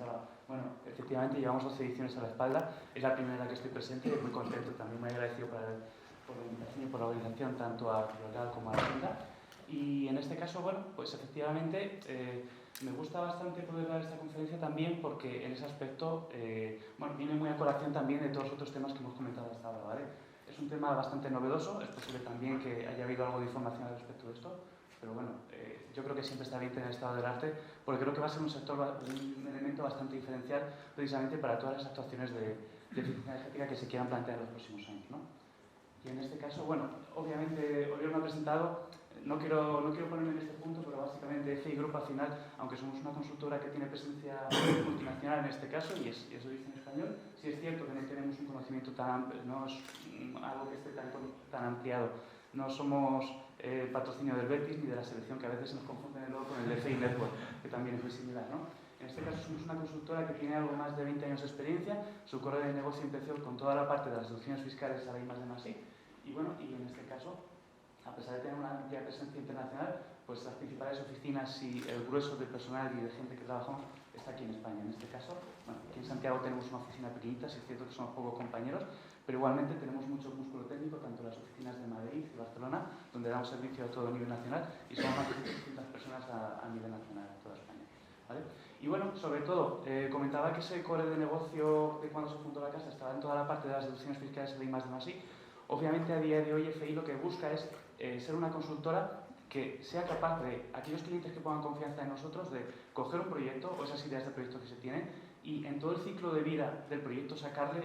hablado. Bueno, efectivamente llevamos 12 ediciones a la espalda, es la primera en la que estoy presente, muy contento, también muy agradecido por la invitación y por la organización tanto a Local como a la Junta. Y en este caso, bueno, pues efectivamente me gusta bastante poder dar esta conferencia también porque en ese aspecto, bueno, viene muy a colación también de todos los otros temas que hemos comentado hasta ahora, ¿vale? Es un tema bastante novedoso, es posible también que haya habido algo de información al respecto de esto, pero bueno, yo creo que siempre está bien tener el estado del arte, porque creo que va a ser un sector, un elemento bastante diferencial precisamente para todas las actuaciones de eficiencia energética que se quieran plantear en los próximos años, ¿no? Y en este caso, bueno, obviamente Oriol me ha presentado, no quiero ponerme en este punto, pero básicamente FI Group al final, aunque somos una consultora que tiene presencia multinacional en este caso, y es lo dice en español, sí es cierto que no tenemos un conocimiento tan amplio, no es algo que esté tan ampliado. No somos patrocinio del Betis ni de la selección, que a veces se nos confunden luego con el FI Network, que también es muy similar, ¿no? En este caso somos una consultora que tiene algo más de 20 años de experiencia. Su core de negocio empezó con toda la parte de las deducciones fiscales a la I+D+I. Y bueno, y en este caso, a pesar de tener una amplia presencia internacional, pues las principales oficinas y el grueso de personal y de gente que trabajamos está aquí en España. En este caso, bueno, aquí en Santiago tenemos una oficina pequeñita, sí es cierto que somos pocos compañeros, pero igualmente tenemos mucho músculo técnico, tanto en las oficinas de Madrid y Barcelona, donde damos servicio a todo nivel nacional, y somos más de 600 personas a nivel nacional en toda España, ¿vale? Y bueno, sobre todo, comentaba que ese core de negocio de cuando se fundó la casa estaba en toda la parte de las deducciones fiscales de I+D+I. Obviamente, a día de hoy, FI lo que busca es ser una consultora que sea capaz de, aquellos clientes que pongan confianza en nosotros, de coger un proyecto o esas ideas de proyecto que se tienen y en todo el ciclo de vida del proyecto sacarle,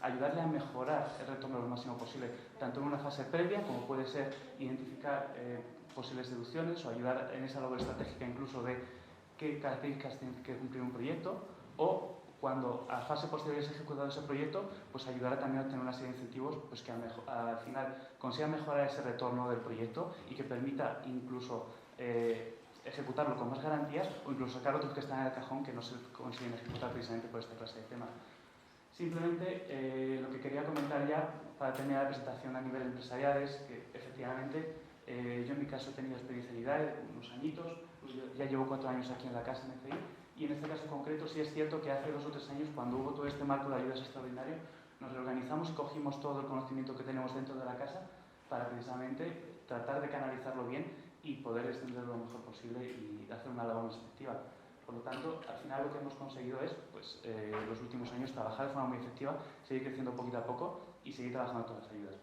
ayudarle a mejorar el retorno lo máximo posible, tanto en una fase previa, como puede ser identificar posibles deducciones o ayudar en esa labor estratégica incluso de qué características tiene que cumplir un proyecto, o cuando a fase posterior es ejecutado ese proyecto, pues ayudará también a obtener una serie de incentivos pues que al final consiga mejorar ese retorno del proyecto y que permita incluso ejecutarlo con más garantías o incluso sacar otros que están en el cajón que no se consiguen ejecutar precisamente por esta clase de temas. Simplemente lo que quería comentar ya para terminar la presentación a nivel empresarial es que efectivamente yo en mi caso he tenido experiencia en IDAE, unos añitos, pues ya llevo 4 años aquí en la casa en FI, y en este caso concreto sí es cierto que hace 2 o 3 años, cuando hubo todo este marco de ayudas extraordinario, nos reorganizamos y cogimos todo el conocimiento que tenemos dentro de la casa para precisamente tratar de canalizarlo bien y poder extenderlo lo mejor posible y hacer una labor más efectiva. Por lo tanto, al final lo que hemos conseguido es, pues, los últimos años trabajar de forma muy efectiva, seguir creciendo poquito a poco y seguir trabajando todas las ayudas.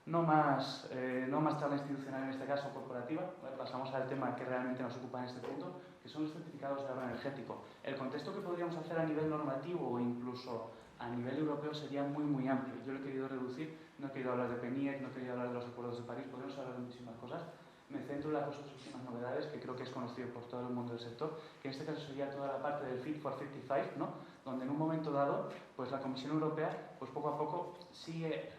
No más charla institucional en este caso corporativa, pasamos al tema que realmente nos ocupa en este punto, que son los certificados de ahorro energético. El contexto que podríamos hacer a nivel normativo o incluso a nivel europeo sería muy amplio. Yo lo he querido reducir, no he querido hablar de PNIEC, no he querido hablar de los acuerdos de París, podríamos hablar de muchísimas cosas. Me centro en las dos últimas novedades que creo que es conocido por todo el mundo del sector, que en este caso sería toda la parte del Fit for 55, ¿no? Donde en un momento dado, pues la Comisión Europea, pues poco a poco sigue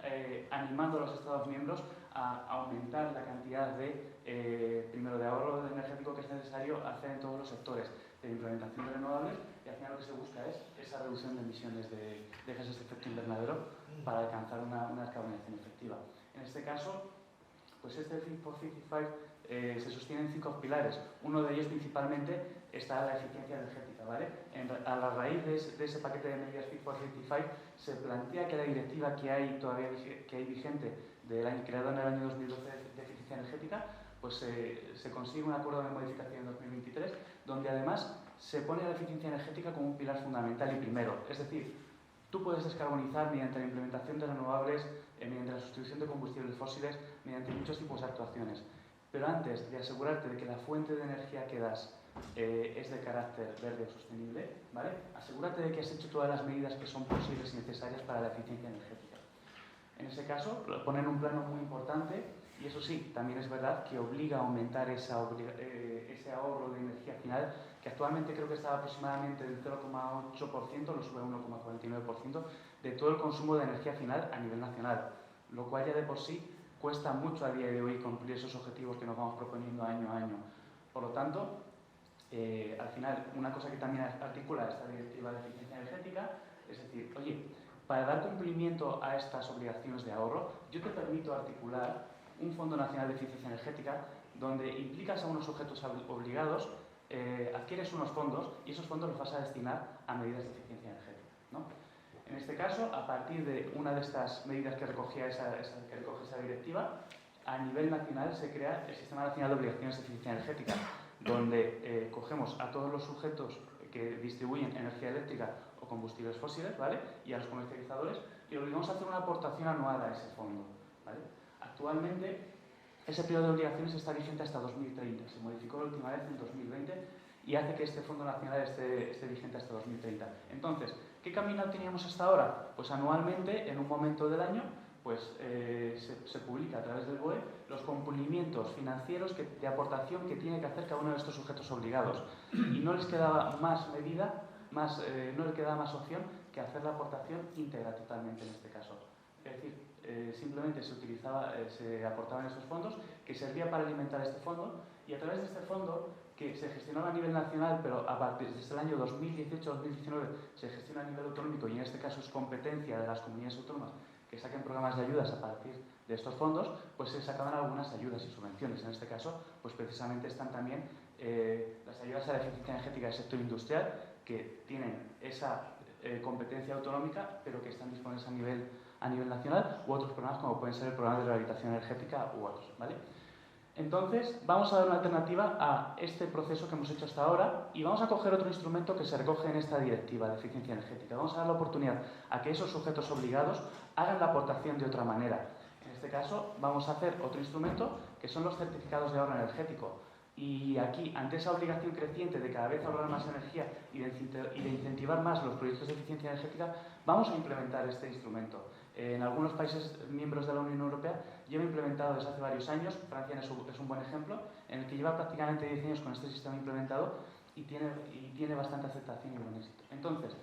animando a los Estados miembros a aumentar la cantidad de, primero, de ahorro energético que es necesario hacer en todos los sectores de implementación de renovables, y al final lo que se busca es esa reducción de emisiones de gases de efecto invernadero para alcanzar una descarbonización efectiva. En este caso, pues este Fit for 55 se sostiene en 5 pilares. Uno de ellos principalmente está la eficiencia energética, ¿vale? A la raíz de ese paquete de medidas Fit for 55 se plantea que la directiva que hay todavía vigente creada en el año 2012 de eficiencia energética, pues se consigue un acuerdo de modificación en 2023 donde además se pone la eficiencia energética como un pilar fundamental y primero. Es decir, tú puedes descarbonizar mediante la implementación de renovables, mediante la sustitución de combustibles fósiles, mediante muchos tipos de actuaciones. Pero antes de asegurarte de que la fuente de energía que das es de carácter verde o sostenible, ¿vale? Asegúrate de que has hecho todas las medidas que son posibles y necesarias para la eficiencia energética. En ese caso, lo ponen un plano muy importante y eso sí, también es verdad que obliga a aumentar ese ahorro de energía final, que actualmente creo que está aproximadamente del 0,8%, lo sube a 1,49% de todo el consumo de energía final a nivel nacional, lo cual ya de por sí cuesta mucho a día de hoy cumplir esos objetivos que nos vamos proponiendo año a año. Por lo tanto, al final, una cosa que también articula esta directiva de eficiencia energética es decir, oye, para dar cumplimiento a estas obligaciones de ahorro, yo te permito articular un Fondo Nacional de Eficiencia Energética donde implicas a unos sujetos obligados adquieres unos fondos y esos fondos los vas a destinar a medidas de eficiencia energética, ¿no? En este caso, a partir de una de estas medidas que recoge esa directiva, a nivel nacional se crea el Sistema Nacional de Obligaciones de Eficiencia Energética, donde cogemos a todos los sujetos que distribuyen energía eléctrica o combustibles fósiles, ¿vale?, y a los comercializadores, y obligamos a hacer una aportación anual a ese fondo, ¿vale? Actualmente, ese periodo de obligaciones está vigente hasta 2030. Se modificó la última vez en 2020 y hace que este Fondo Nacional esté vigente hasta 2030. Entonces, ¿qué camino teníamos hasta ahora? Pues anualmente, en un momento del año, pues se publica a través del BOE los cumplimientos financieros de aportación que tiene que hacer cada uno de estos sujetos obligados. Y no les quedaba más medida, no les quedaba más opción que hacer la aportación íntegra totalmente en este caso. Es decir, simplemente se aportaban esos fondos, que servía para alimentar este fondo, y a través de este fondo, que se gestionaba a nivel nacional, pero desde el año 2018-2019 se gestiona a nivel autonómico, y en este caso es competencia de las comunidades autónomas que saquen programas de ayudas a partir de estos fondos, pues se sacaban algunas ayudas y subvenciones. En este caso, pues precisamente están también las ayudas a la eficiencia energética del sector industrial, que tienen esa competencia autonómica, pero que están disponibles a nivel nacional, u otros programas como pueden ser el programa de rehabilitación energética u otros, ¿vale? Entonces, vamos a dar una alternativa a este proceso que hemos hecho hasta ahora y vamos a coger otro instrumento que se recoge en esta directiva de eficiencia energética. Vamos a dar la oportunidad a que esos sujetos obligados hagan la aportación de otra manera. En este caso, vamos a hacer otro instrumento que son los certificados de ahorro energético. Y aquí, ante esa obligación creciente de cada vez ahorrar más energía y de incentivar más los proyectos de eficiencia energética, vamos a implementar este instrumento. En algunos países miembros de la Unión Europea lleva implementado desde hace varios años. Francia es un buen ejemplo, en el que lleva prácticamente 10 años con este sistema implementado y tiene bastante aceptación y buen éxito. Entonces,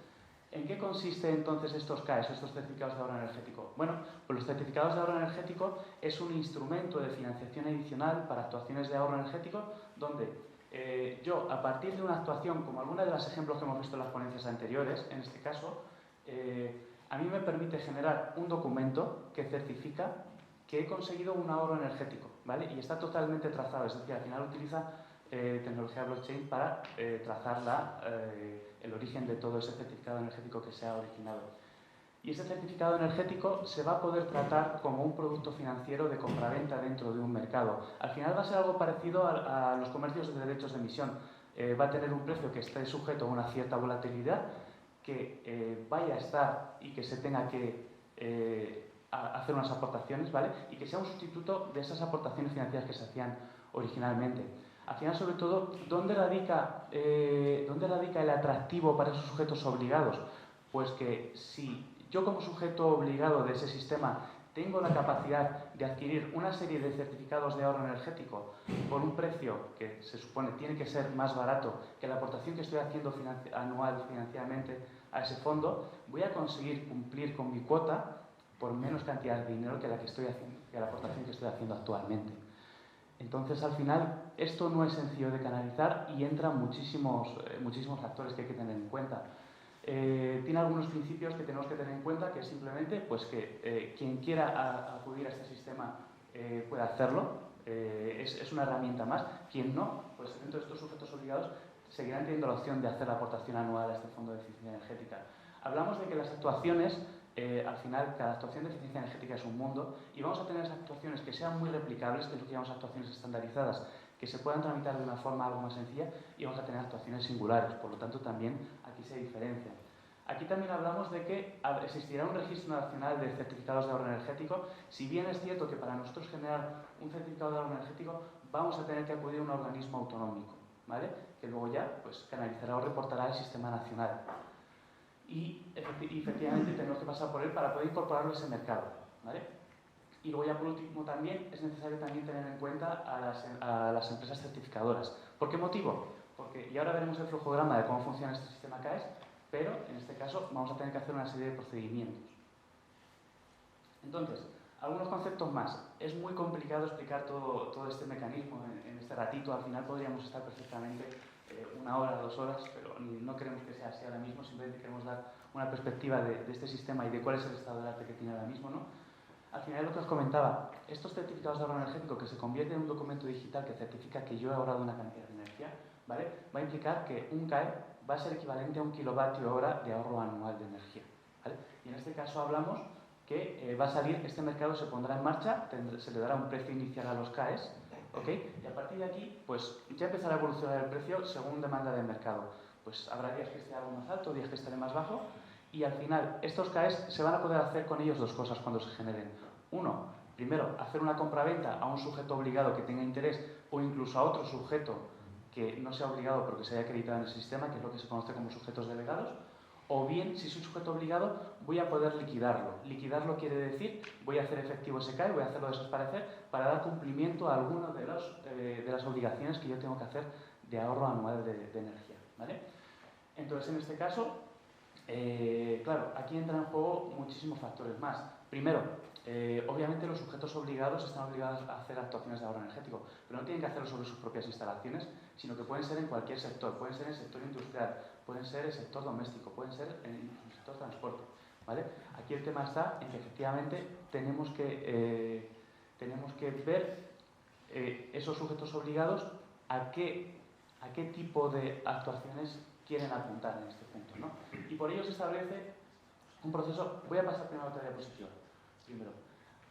¿en qué consiste entonces estos CAEs, estos certificados de ahorro energético? Bueno, pues los certificados de ahorro energético es un instrumento de financiación adicional para actuaciones de ahorro energético, donde yo, a partir de una actuación, como alguna de los ejemplos que hemos visto en las ponencias anteriores, en este caso, a mí me permite generar un documento que certifica que he conseguido un ahorro energético, ¿vale? Y está totalmente trazado, es decir, al final utiliza tecnología blockchain para trazar el origen de todo ese certificado energético que se ha originado. Y ese certificado energético se va a poder tratar como un producto financiero de compraventa dentro de un mercado. Al final va a ser algo parecido a los comercios de derechos de emisión. Va a tener un precio que esté sujeto a una cierta volatilidad, que vaya a estar y que se tenga que hacer unas aportaciones, ¿vale? Y que sea un sustituto de esas aportaciones financieras que se hacían originalmente. Al final, sobre todo, ¿dónde radica el atractivo para esos sujetos obligados? Pues que si yo como sujeto obligado de ese sistema tengo la capacidad de adquirir una serie de certificados de ahorro energético por un precio que se supone tiene que ser más barato que la aportación que estoy haciendo anual financieramente a ese fondo, voy a conseguir cumplir con mi cuota por menos cantidad de dinero que la aportación que estoy haciendo actualmente. Entonces, al final, esto no es sencillo de canalizar y entran muchísimos factores que hay que tener en cuenta. Tiene algunos principios que tenemos que tener en cuenta, que es simplemente pues, que quien quiera acudir a este sistema pueda hacerlo, es una herramienta más. Quien no, pues dentro de estos sujetos obligados seguirán teniendo la opción de hacer la aportación anual a este fondo de eficiencia energética. Hablamos de que las actuaciones, al final, cada actuación de eficiencia energética es un mundo y vamos a tener esas actuaciones que sean muy replicables, que es lo que llamamos actuaciones estandarizadas, que se puedan tramitar de una forma algo más sencilla, y vamos a tener actuaciones singulares, por lo tanto también aquí se diferencia. Aquí también hablamos de que existirá un registro nacional de certificados de ahorro energético. Si bien es cierto que para nosotros generar un certificado de ahorro energético vamos a tener que acudir a un organismo autonómico, ¿vale?, que luego ya pues, canalizará o reportará al sistema nacional. Y efectivamente tenemos que pasar por él para poder incorporarlo a ese mercado, ¿vale? Y luego ya por último también es necesario también tener en cuenta a las empresas certificadoras. ¿Por qué motivo? Porque, y ahora veremos el flujograma de cómo funciona este sistema CAES, pero en este caso vamos a tener que hacer una serie de procedimientos. Entonces, algunos conceptos más. Es muy complicado explicar todo este mecanismo en este ratito. Al final podríamos estar perfectamente 1 hora, 2 horas, pero no queremos que sea así ahora mismo. Simplemente queremos dar una perspectiva de este sistema y de cuál es el estado del arte que tiene ahora mismo, ¿no? Al final, lo que os comentaba, estos certificados de ahorro energético que se convierten en un documento digital que certifica que yo he ahorrado una cantidad de energía, ¿vale? Va a implicar que un CAE va a ser equivalente a 1 kilovatio hora de ahorro anual de energía, ¿vale? Y en este caso hablamos que va a salir, este mercado se pondrá en marcha, se le dará un precio inicial a los CAEs, ¿ok? Y a partir de aquí, pues ya empezará a evolucionar el precio según demanda del mercado. Pues habrá días que esté algo más alto, días que estaré más bajo, y al final estos CAEs se van a poder hacer con ellos dos cosas cuando se generen. Uno, primero, hacer una compraventa a un sujeto obligado que tenga interés o incluso a otro sujeto que no sea obligado pero que se haya acreditado en el sistema, que es lo que se conoce como sujetos delegados. O bien, si soy sujeto obligado, voy a poder liquidarlo. Liquidarlo quiere decir, voy a hacer efectivo ese CAE, voy a hacerlo desaparecer para dar cumplimiento a alguna de las obligaciones que yo tengo que hacer de ahorro anual de energía, ¿vale? Entonces, en este caso, claro, aquí entran en juego muchísimos factores más. Primero, obviamente los sujetos obligados están obligados a hacer actuaciones de ahorro energético, pero no tienen que hacerlo sobre sus propias instalaciones, sino que pueden ser en cualquier sector, pueden ser en el sector industrial, pueden ser en el sector doméstico, pueden ser en el sector transporte, ¿vale? Aquí el tema está en que efectivamente tenemos que ver esos sujetos obligados a qué tipo de actuaciones quieren apuntar en este punto, ¿no? Y por ello se establece un proceso. Voy a pasar primero a otra diapositiva. Primero,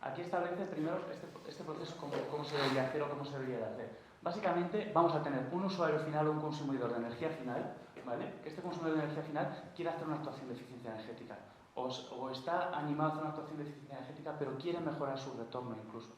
aquí establece primero este proceso cómo se debería hacer o cómo se debería de hacer. Básicamente vamos a tener un usuario final o un consumidor de energía final, ¿vale? Que este consumidor de energía final quiere hacer una actuación de eficiencia energética o está animado a hacer una actuación de eficiencia energética pero quiere mejorar su retorno incluso,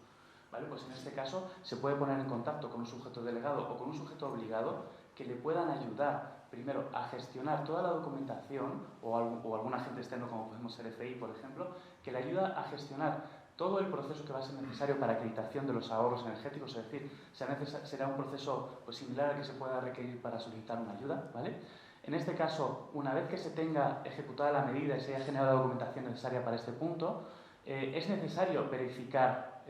¿vale? Pues en este caso se puede poner en contacto con un sujeto delegado o con un sujeto obligado que le puedan ayudar primero a gestionar toda la documentación o algún agente externo como podemos ser FI, por ejemplo, que le ayuda a gestionar todo el proceso que va a ser necesario para acreditación de los ahorros energéticos, es decir, será un proceso pues, similar al que se pueda requerir para solicitar una ayuda, ¿vale? En este caso, una vez que se tenga ejecutada la medida y se haya generado la documentación necesaria para este punto, es necesario verificar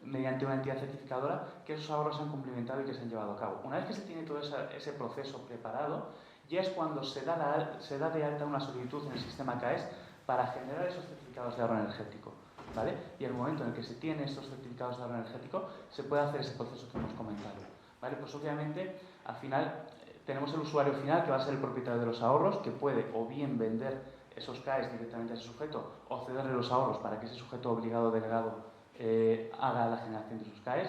mediante una entidad certificadora que esos ahorros se han cumplimentado y que se han llevado a cabo. Una vez que se tiene todo ese proceso preparado, ya es cuando se da de alta una solicitud en el sistema CAES para generar esos certificados de ahorro energético, ¿vale? Y el momento en el que se tienen estos certificados de ahorro energético, se puede hacer ese proceso que hemos comentado, ¿vale? Pues obviamente, al final, tenemos el usuario final, que va a ser el propietario de los ahorros, que puede o bien vender esos CAES directamente a ese sujeto o cederle los ahorros para que ese sujeto obligado o delegado haga la generación de sus CAES.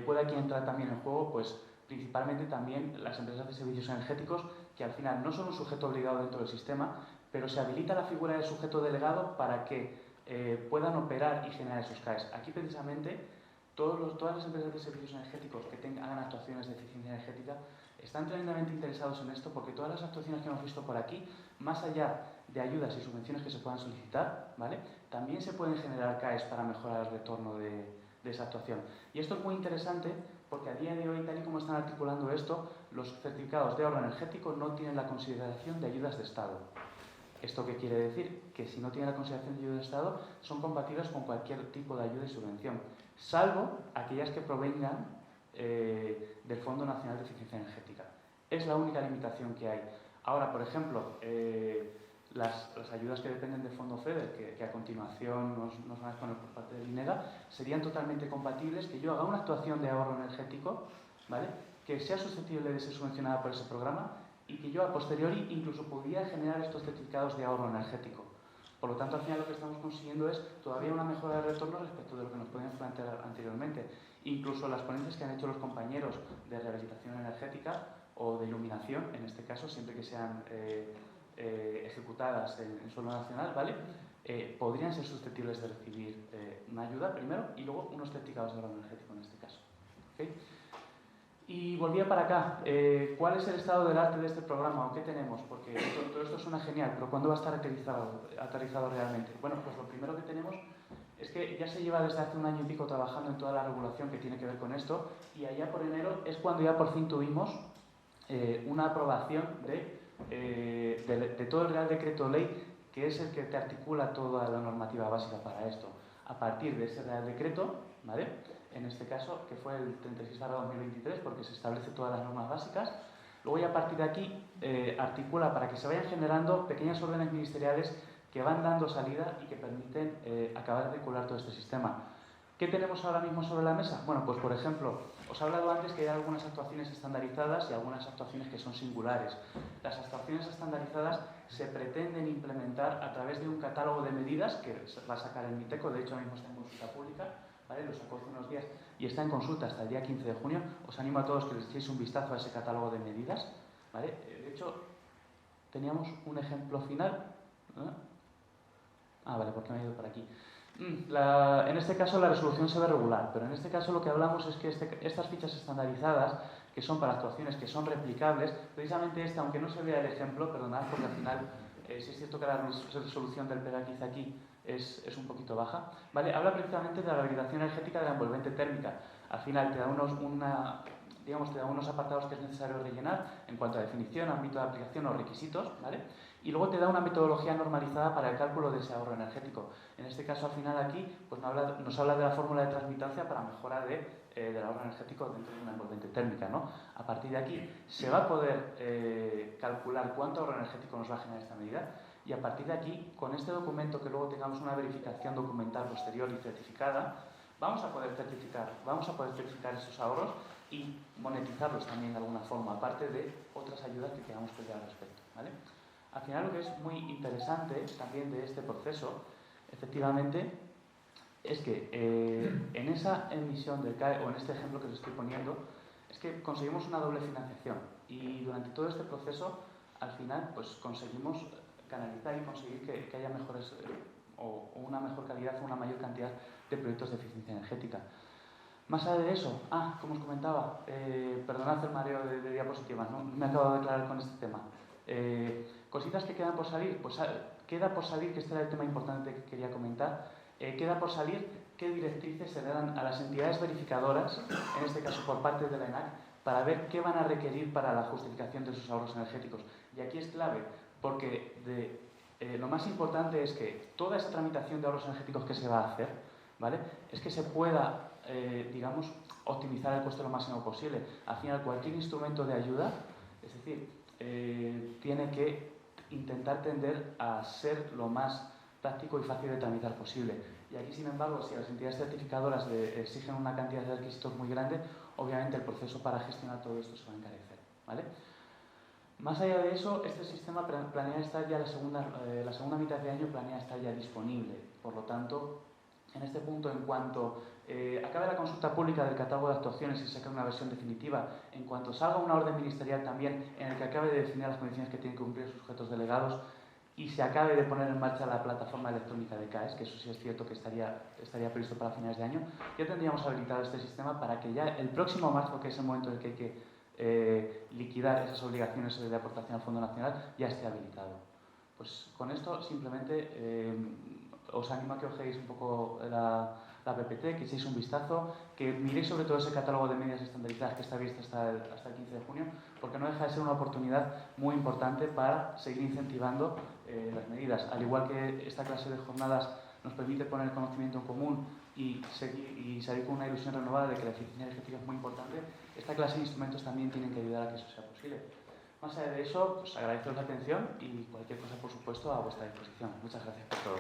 Puede aquí entrar también en juego, pues, principalmente también las empresas de servicios energéticos, que al final no son un sujeto obligado dentro del sistema, pero se habilita la figura del sujeto delegado para que puedan operar y generar esos CAES. Aquí precisamente todas las empresas de servicios energéticos que hagan actuaciones de eficiencia energética están tremendamente interesados en esto, porque todas las actuaciones que hemos visto por aquí, más allá de ayudas y subvenciones que se puedan solicitar, ¿vale? También se pueden generar CAES para mejorar el retorno de esa actuación. Y esto es muy interesante porque a día de hoy, tal y como están articulando esto, los certificados de ahorro energético no tienen la consideración de ayudas de Estado. ¿Esto qué quiere decir? Que si no tienen la consideración de ayuda de Estado, son compatibles con cualquier tipo de ayuda y subvención, salvo aquellas que provengan del Fondo Nacional de Eficiencia Energética. Es la única limitación que hay. Ahora, por ejemplo, las ayudas que dependen del Fondo FEDER, que a continuación nos van a exponer por parte del INEGA, serían totalmente compatibles que yo haga una actuación de ahorro energético, ¿vale?, que sea susceptible de ser subvencionada por ese programa y que yo a posteriori incluso pudiera generar estos certificados de ahorro energético. Por lo tanto, al final lo que estamos consiguiendo es todavía una mejora de retorno respecto de lo que nos podíamos plantear anteriormente. Incluso las ponencias que han hecho los compañeros de rehabilitación energética o de iluminación, en este caso, siempre que sean ejecutadas en suelo nacional, ¿vale?, podrían ser susceptibles de recibir una ayuda primero y luego unos certificados de ahorro energético en este caso. ¿Okay? Y volvía para acá. ¿Cuál es el estado del arte de este programa? ¿O qué tenemos? Porque todo esto suena genial, pero ¿cuándo va a estar aterrizado realmente? Bueno, pues lo primero que tenemos es que ya se lleva desde hace un año y pico trabajando en toda la regulación que tiene que ver con esto, y allá por enero es cuando ya por fin tuvimos una aprobación de todo el Real Decreto Ley, que es el que te articula toda la normativa básica para esto. A partir de ese Real Decreto, ¿vale?, en este caso, que fue el 36/2023, porque se establece todas las normas básicas, luego ya a partir de aquí articula para que se vayan generando pequeñas órdenes ministeriales que van dando salida y que permiten acabar de articular todo este sistema. ¿Qué tenemos ahora mismo sobre la mesa? Bueno, pues por ejemplo, Os he hablado antes que hay algunas actuaciones estandarizadas y algunas actuaciones que son singulares. Las actuaciones estandarizadas se pretenden implementar a través de un catálogo de medidas que se va a sacar el MITECO, de hecho ahora mismo está en consulta pública, ¿vale? Lo sacó hace unos días y está en consulta hasta el día 15 de junio. Os animo a todos que les echéis un vistazo a ese catálogo de medidas, ¿vale? De hecho, teníamos un ejemplo final. Vale, porque me he ido por aquí. En este caso la resolución se ve regular, pero en este caso lo que hablamos es que estas fichas estandarizadas, que son para actuaciones que son replicables, precisamente esta, aunque no se vea el ejemplo, perdonad, porque al final sí es cierto que la resolución del PEGA que hice aquí es un poquito baja, ¿vale? Habla precisamente de la validación energética de la envolvente térmica. Al final te da unos apartados que es necesario rellenar en cuanto a definición, ámbito de aplicación o requisitos, ¿vale? Y luego te da una metodología normalizada para el cálculo de ese ahorro energético. En este caso, al final aquí, pues nos habla de la fórmula de transmitancia para mejora del ahorro energético dentro de una envolvente térmica, ¿no? A partir de aquí se va a poder calcular cuánto ahorro energético nos va a generar esta medida, y a partir de aquí, con este documento, que luego tengamos una verificación documental posterior y certificada, vamos a poder certificar esos ahorros y monetizarlos también de alguna forma, aparte de otras ayudas que queramos pedir al respecto, ¿vale? Al final, lo que es muy interesante también de este proceso, efectivamente, es que en esa emisión del CAE, o en este ejemplo que os estoy poniendo, es que conseguimos una doble financiación y durante todo este proceso, al final, pues conseguimos canalizar y conseguir que haya mejores o una mejor calidad o una mayor cantidad de proyectos de eficiencia energética. Más allá de eso, como os comentaba, perdonad el mareo de diapositivas, no me he acabado de aclarar con este tema. Cositas que quedan por salir, pues queda por salir, que este era el tema importante que quería comentar, queda por salir qué directrices se le dan a las entidades verificadoras, en este caso por parte de la ENAC, para ver qué van a requerir para la justificación de sus ahorros energéticos. Y aquí es clave, porque lo más importante es que toda esa tramitación de ahorros energéticos que se va a hacer, ¿vale?, es que se pueda, optimizar el coste lo máximo posible. Al final, cualquier instrumento de ayuda, es decir, tiene que intentar tender a ser lo más práctico y fácil de tramitar posible. Y aquí, sin embargo, si las entidades certificadoras exigen una cantidad de requisitos muy grande, obviamente el proceso para gestionar todo esto se va a encarecer, ¿vale? Más allá de eso, este sistema planea estar ya la segunda mitad de año planea estar ya disponible. Por lo tanto, en este punto, en cuanto acabe la consulta pública del catálogo de actuaciones y se saque una versión definitiva, en cuanto salga una orden ministerial también en el que acabe de definir las condiciones que tienen que cumplir sus sujetos delegados y se acabe de poner en marcha la plataforma electrónica de CAES, que eso sí es cierto que estaría previsto para finales de año, ya tendríamos habilitado este sistema para que ya el próximo marzo, que es el momento en el que hay que liquidar esas obligaciones de aportación al Fondo Nacional, ya esté habilitado. Pues con esto simplemente os animo a que ojéis un poco la PPT, que echéis un vistazo, que miréis sobre todo ese catálogo de medidas estandarizadas que está abierto hasta el 15 de junio, porque no deja de ser una oportunidad muy importante para seguir incentivando las medidas. Al igual que esta clase de jornadas nos permite poner el conocimiento en común y salir con una ilusión renovada de que la eficiencia energética es muy importante, esta clase de instrumentos también tienen que ayudar a que eso sea posible. Más allá de eso, pues agradeceros la atención y cualquier cosa, por supuesto, a vuestra disposición. Muchas gracias por todo.